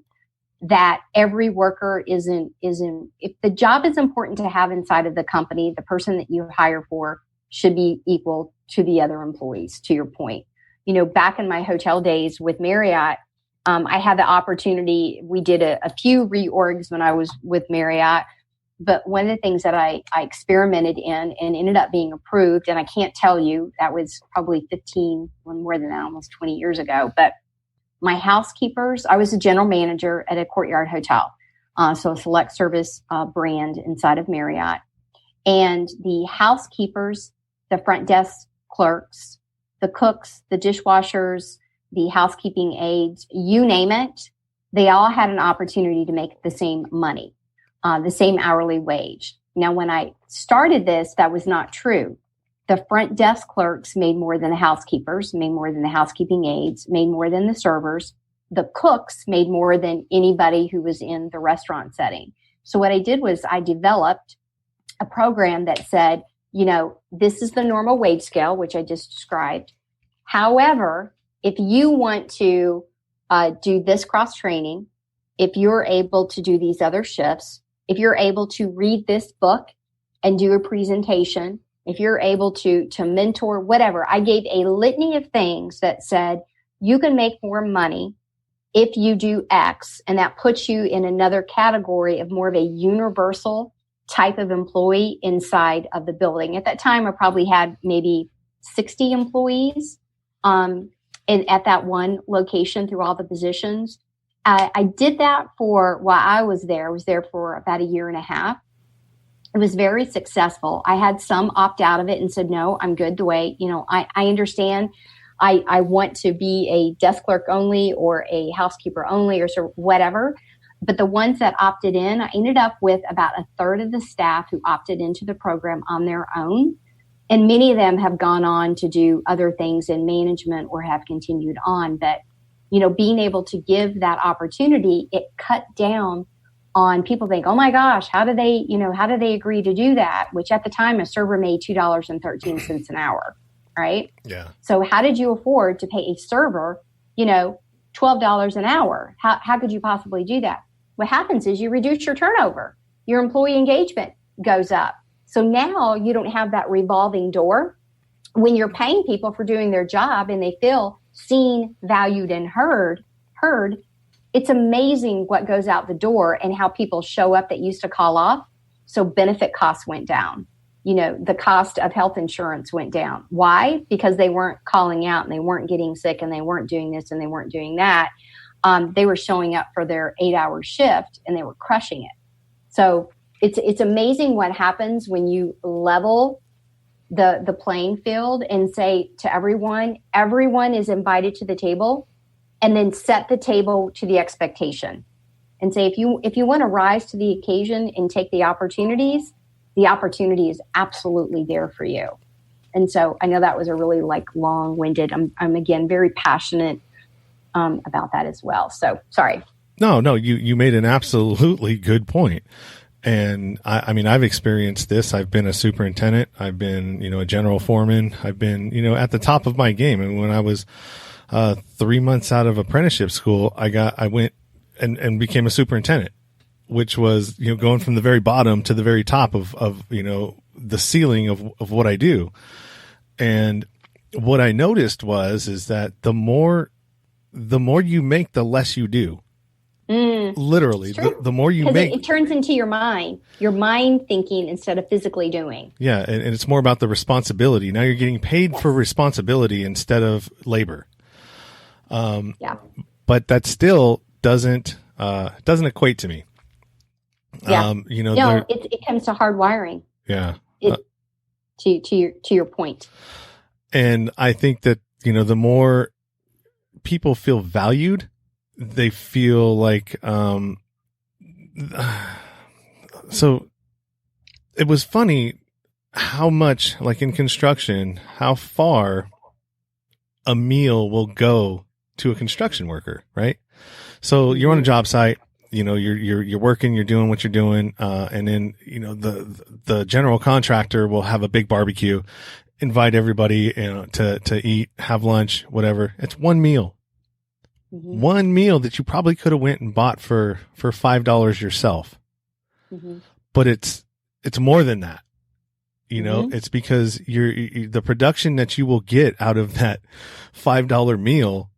Speaker 1: that every worker isn't, if the job is important to have inside of the company, the person that you hire for should be equal to the other employees, to your point. Back in my hotel days with Marriott, I had the opportunity, we did a few reorgs when I was with Marriott, but one of the things that I experimented in and ended up being approved, and I can't tell you, that was probably more than that, almost 20 years ago, but my housekeepers, I was a general manager at a Courtyard hotel, so a select service brand inside of Marriott. And the housekeepers, the front desk clerks, the cooks, the dishwashers, the housekeeping aides, you name it, they all had an opportunity to make the same money, the same hourly wage. Now, when I started this, that was not true. The front desk clerks made more than the housekeepers, made more than the housekeeping aides, made more than the servers. The cooks made more than anybody who was in the restaurant setting. So what I did was I developed a program that said, this is the normal wage scale, which I just described. However, if you want to do this cross training, if you're able to do these other shifts, if you're able to read this book and do a presentation, if you're able to mentor, whatever, I gave a litany of things that said you can make more money if you do X, and that puts you in another category of more of a universal type of employee inside of the building. At that time, I probably had maybe 60 employees at that one location through all the positions. I did that while I was there. I was there for about a year and a half. It was very successful. I had some opt out of it and said, no, I'm good the way, I understand. I want to be a desk clerk only or a housekeeper only or so whatever. But the ones that opted in, I ended up with about a third of the staff who opted into the program on their own. And many of them have gone on to do other things in management or have continued on. But, being able to give that opportunity, it cut down on people think, oh my gosh, how do they agree to do that? Which at the time, a server made $2.13 an hour, right?
Speaker 4: Yeah.
Speaker 1: So how did you afford to pay a server, $12 an hour? How could you possibly do that? What happens is you reduce your turnover. Your employee engagement goes up. So now you don't have that revolving door. When you're paying people for doing their job and they feel seen, valued, and heard, it's amazing what goes out the door and how people show up that used to call off. So benefit costs went down. The cost of health insurance went down. Why? Because they weren't calling out and they weren't getting sick and they weren't doing this and they weren't doing that. They were showing up for their 8-hour shift and they were crushing it. So it's amazing what happens when you level the playing field and say to everyone is invited to the table, and then set the table to the expectation and say, if you want to rise to the occasion and take the opportunity is absolutely there for you. And so I know that was a really long-winded, I'm again, very passionate about that as well. So sorry.
Speaker 4: No, you made an absolutely good point. And I mean, I've experienced this. I've been a superintendent. I've been, a general foreman. I've been, at the top of my game. And when I was 3 months out of apprenticeship school, I went and became a superintendent, which was, going from the very bottom to the very top of the ceiling of what I do. And what I noticed is that the more you make, the less you do. Literally, the more you make,
Speaker 1: it turns into your mind thinking instead of physically doing.
Speaker 4: Yeah. And it's more about the responsibility. Now you're getting paid for responsibility instead of labor.
Speaker 1: Yeah.
Speaker 4: But that still doesn't equate to me.
Speaker 1: Yeah. It comes to hard wiring.
Speaker 4: Yeah.
Speaker 1: To your point.
Speaker 4: And I think that, the more people feel valued, they feel like, so it was funny how much, like in construction, how far a meal will go to a construction worker, right? So you're on a job site, you're working, you're doing what you're doing. And then, the general contractor will have a big barbecue, invite everybody, to eat, have lunch, whatever. It's one meal. Mm-hmm. One meal that you probably could have went and bought for $5 yourself. Mm-hmm. But it's more than that. It's because the production that you will get out of that $5 meal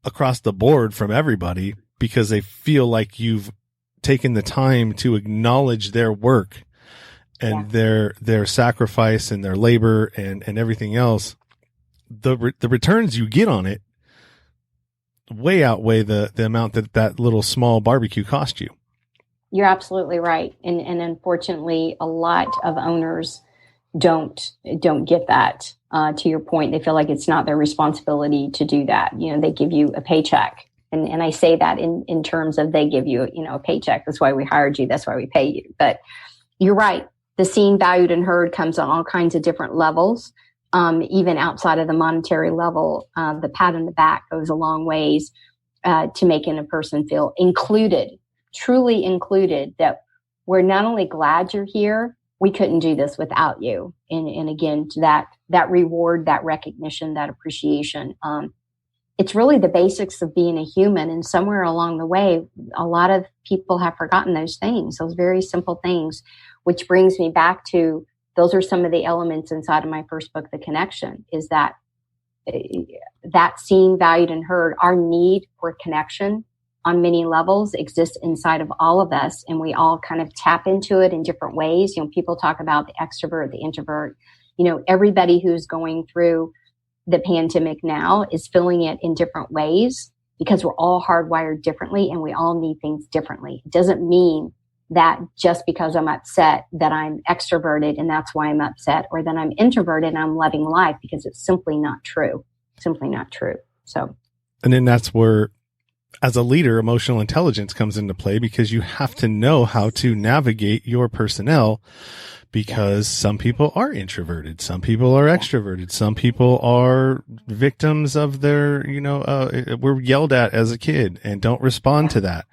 Speaker 4: across the board from everybody, because they feel like you've taken the time to acknowledge their work and their sacrifice and their labor and everything else. The returns you get on it way outweigh the amount that little small barbecue cost you.
Speaker 1: You're absolutely right. And unfortunately, a lot of owners don't get that. To your point, they feel like it's not their responsibility to do that. They give you a paycheck. And I say that in terms of they give you, a paycheck. That's why we hired you. That's why we pay you. But you're right. The seen, valued, and heard comes on all kinds of different levels. Even outside of the monetary level, the pat on the back goes a long ways to making a person feel included, truly included, that we're not only glad you're here, we couldn't do this without you. And again, to that reward, that recognition, that appreciation. It's really the basics of being a human. And somewhere along the way, a lot of people have forgotten those things, those very simple things, which brings me back to those are some of the elements inside of my first book, The Connection, is that seen, valued, and heard. Our need for connection on many levels exists inside of all of us, and we all kind of tap into it in different ways. People talk about the extrovert, the introvert. Everybody who's going through the pandemic now is feeling it in different ways. because we're all hardwired differently and we all need things differently. It doesn't mean that just because I'm upset that I'm extroverted and that's why I'm upset, or that I'm introverted and I'm loving life, because it's simply not true. Simply not true. So,
Speaker 4: and then that's where, as a leader, emotional intelligence comes into play, because you have to know how to navigate your personnel, because some people are introverted, some people are extroverted, some people are victims of their, were yelled at as a kid and don't respond to that.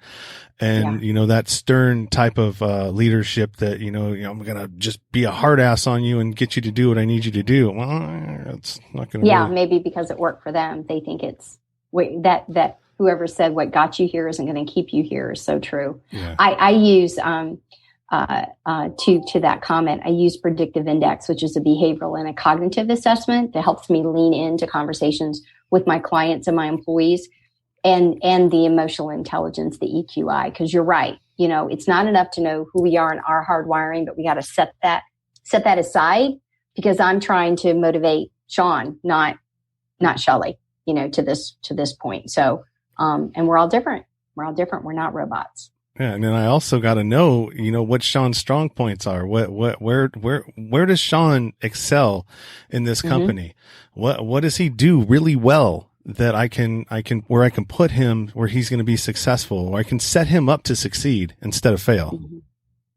Speaker 4: And, that stern type of leadership that, I'm going to just be a hard ass on you and get you to do what I need you to do. Well, it's not going to.
Speaker 1: Yeah, maybe because it worked for them. They think it's that whoever said what got you here isn't going to keep you here is so true. Yeah. I use, to that comment, I use Predictive Index, which is a behavioral and a cognitive assessment that helps me lean into conversations with my clients and my employees. And the emotional intelligence, the EQI, because you're right. It's not enough to know who we are and our hardwiring, but we got to set that aside, because I'm trying to motivate Sean, not Shelley, to this point. So, and we're all different. We're not robots.
Speaker 4: Yeah. And then I also got to know, what Sean's strong points are. Where does Sean excel in this company? What does he do really well that I can put him where he's going to be successful, or I can set him up to succeed instead of fail.
Speaker 1: Mm-hmm.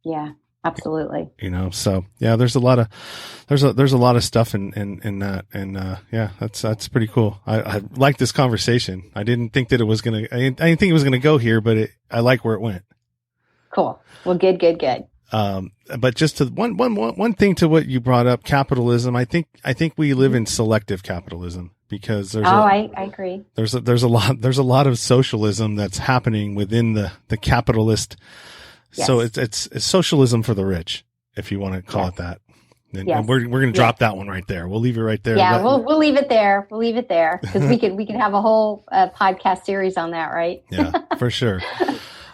Speaker 1: Yeah, absolutely.
Speaker 4: So yeah, there's a lot of stuff in that. And, that's pretty cool. I like this conversation. I didn't think that it was going to, I didn't think it was going to go here, but I like where it went.
Speaker 1: Cool. Well, good.
Speaker 4: But just to one thing to what you brought up, capitalism, I think we live in selective capitalism, because
Speaker 1: I agree.
Speaker 4: There's a lot of socialism that's happening within the capitalist. Yes. So it's socialism for the rich, if you want to call it that. And we're going to drop that one right there. We'll leave it right there.
Speaker 1: Yeah, we'll leave it there. We'll leave it there, because we could have a whole podcast series on that, right?
Speaker 4: Yeah, for sure.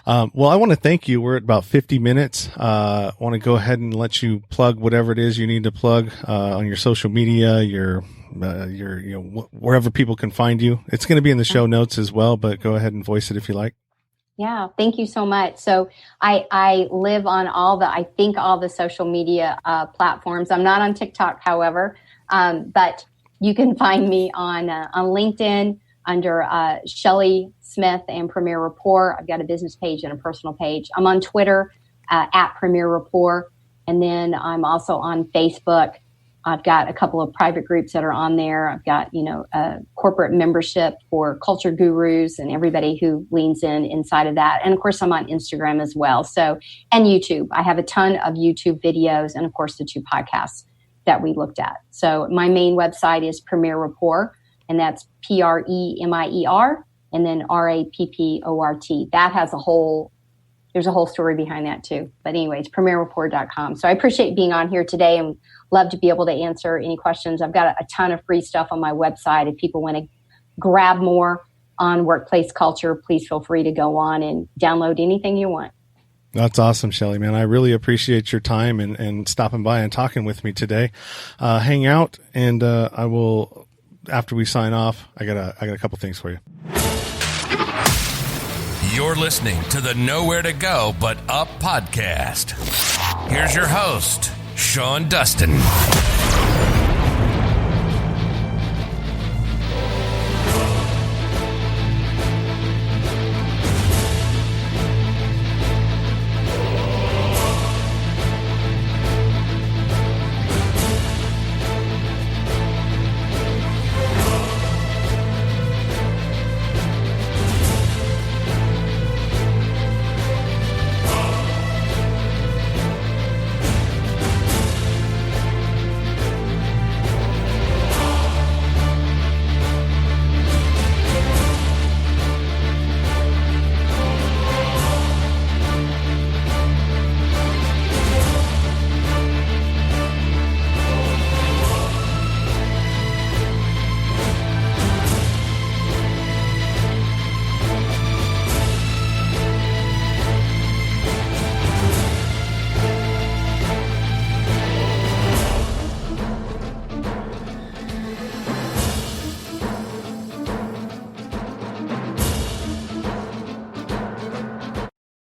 Speaker 4: Well, I want to thank you. We're at about 50 minutes. I want to go ahead and let you plug whatever it is you need to plug on your social media, your wherever people can find you. It's going to be in the show notes as well, but go ahead and voice it if you like.
Speaker 1: Yeah, thank you so much. So I live on all the social media platforms. I'm not on TikTok, however, but you can find me on LinkedIn under Shelley Smith and Premier Rapport. I've got a business page and a personal page. I'm on Twitter at Premier Rapport, and then I'm also on Facebook. I've got a couple of private groups that are on there. I've got, a corporate membership for culture gurus and everybody who leans inside of that. And of course, I'm on Instagram as well. So, and YouTube. I have a ton of YouTube videos, and of course, the 2 podcasts that we looked at. So my main website is Premier Rapport, and that's Premier, and then Rapport. That has there's a whole story behind that too. But anyways, premierrapport.com. So I appreciate being on here today and love to be able to answer any questions. I've got a ton of free stuff on my website. If people want to grab more on workplace culture, please feel free to go on and download anything you want.
Speaker 4: That's awesome, Shelley, man. I really appreciate your time and stopping by and talking with me today. Hang out, and I will, after we sign off, I got a couple things for you.
Speaker 2: You're listening to the Nowhere to Go But Up podcast. Here's your host, Sean Dustin.